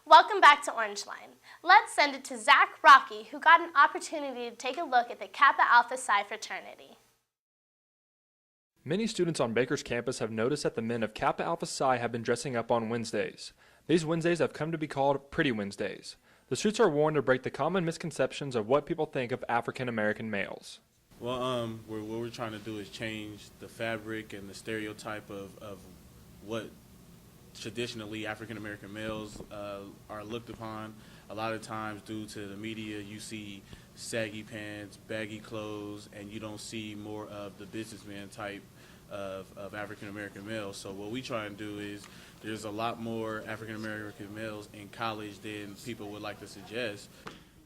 Welcome back to Orangeline. Let's send it to Zack Rockey, who got an opportunity to take a look at the Kappa Alpha Psi fraternity. Many students on Baker's campus have noticed that the men of Kappa Alpha Psi have been dressing up on Wednesdays. These Wednesdays have come to be called Pretty Wednesdays. The suits are worn to break the common misconceptions of what people think of African American males. Well, what we're trying to do is change the fabric and the stereotype of what traditionally African American males are looked upon. A lot of times due to the media, you see saggy pants, baggy clothes, and you don't see more of the businessman type of African American males. So what we try and do is there's a lot more African American males in college than people would like to suggest.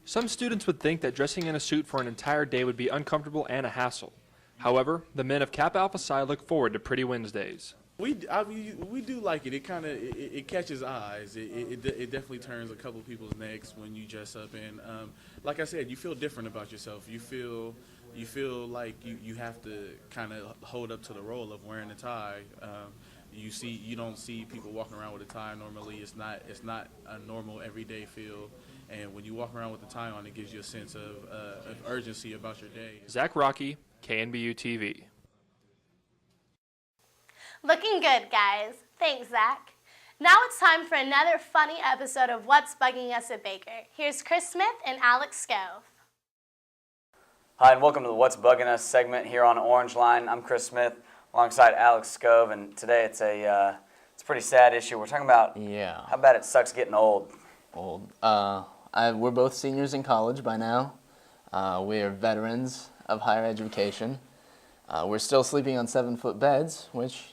Some students would think that dressing in a suit for an entire day would be uncomfortable and a hassle. However, the men of Kappa Alpha Psi look forward to Pretty Wednesdays. We do like it. It catches eyes. It definitely turns a couple people's necks when you dress up, and like I said, you feel different about yourself. You feel like you have to kind of hold up to the role of wearing a tie. You don't see people walking around with a tie normally. It's not a normal everyday feel. And when you walk around with a tie on, it gives you a sense of urgency about your day. Zack Rockey, KNBU TV. Looking good, guys. Thanks, Zack. Now it's time for another funny episode of What's Bugging Us at Baker. Here's Chris Smith and Alex Skov. Hi, and welcome to the What's Bugging Us segment here on Orangeline. I'm Chris Smith alongside Alex Skov, and today it's a pretty sad issue. We're talking about how bad it sucks getting old. We're both seniors in college by now. We are veterans of higher education. We're still sleeping on 7-foot beds, which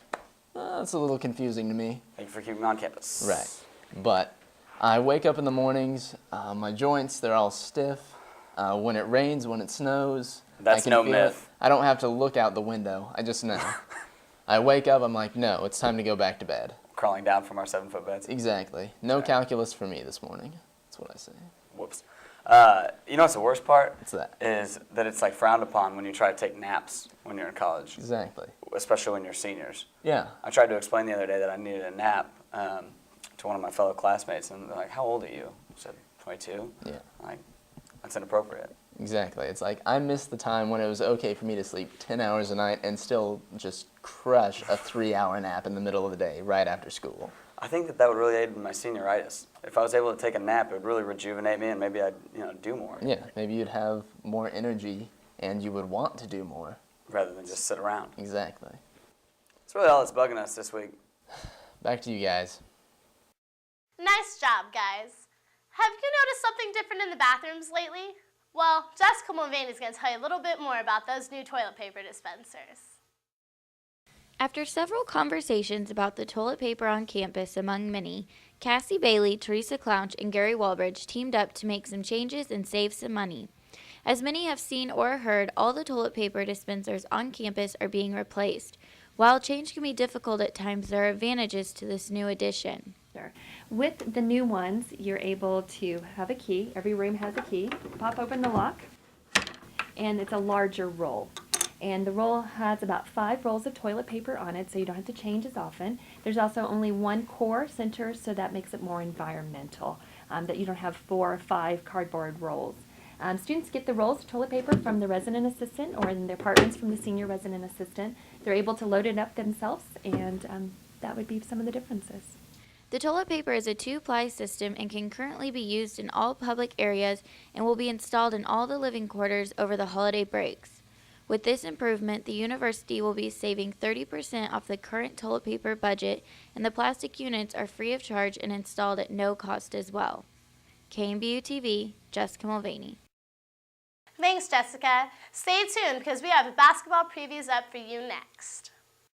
it's a little confusing to me. Thank you for keeping me on campus. Right. But I wake up in the mornings, my joints, they're all stiff. When it rains, when it snows, that's no myth. I don't have to look out the window. I just know. I wake up, I'm like, no, it's time to go back to bed. Crawling down from our 7-foot beds. Exactly. No calculus for me this morning. That's what I say. Whoops. You know what's the worst part? What's that? Is that it's like frowned upon when you try to take naps when you're in college. Exactly. Especially when you're seniors. Yeah. I tried to explain the other day that I needed a nap to one of my fellow classmates, and they're like, how old are you? I said, 22. Yeah. Like, that's inappropriate. Exactly. It's like I missed the time when it was okay for me to sleep 10 hours a night and still just crush a 3-hour nap in the middle of the day right after school. I think that would really aid in my senioritis. If I was able to take a nap, it would really rejuvenate me, and maybe I'd do more. Yeah, maybe you'd have more energy, and you would want to do more. Rather than just sit around. Exactly. That's really all that's bugging us this week. Back to you guys. Nice job, guys. Have you noticed something different in the bathrooms lately? Well, Jessica Mulvaney is going to tell you a little bit more about those new toilet paper dispensers. After several conversations about the toilet paper on campus among many, Cassie Bailey, Teresa Clouch, and Gary Walbridge teamed up to make some changes and save some money. As many have seen or heard, all the toilet paper dispensers on campus are being replaced. While change can be difficult at times, there are advantages to this new addition. With the new ones, you're able to have a key. Every room has a key. Pop open the lock, and it's a larger roll. And the roll has about 5 rolls of toilet paper on it, so you don't have to change as often. There's also only one core center, so that makes it more environmental, that you don't have 4 or 5 cardboard rolls. Students get the rolls of toilet paper from the resident assistant or in their apartments from the senior resident assistant. They're able to load it up themselves, and that would be some of the differences. The toilet paper is a 2-ply system and can currently be used in all public areas and will be installed in all the living quarters over the holiday breaks. With this improvement, the university will be saving 30% off the current toilet paper budget, and the plastic units are free of charge and installed at no cost as well. KNBU TV, Jessica Mulvaney. Thanks, Jessica. Stay tuned because we have basketball previews up for you next.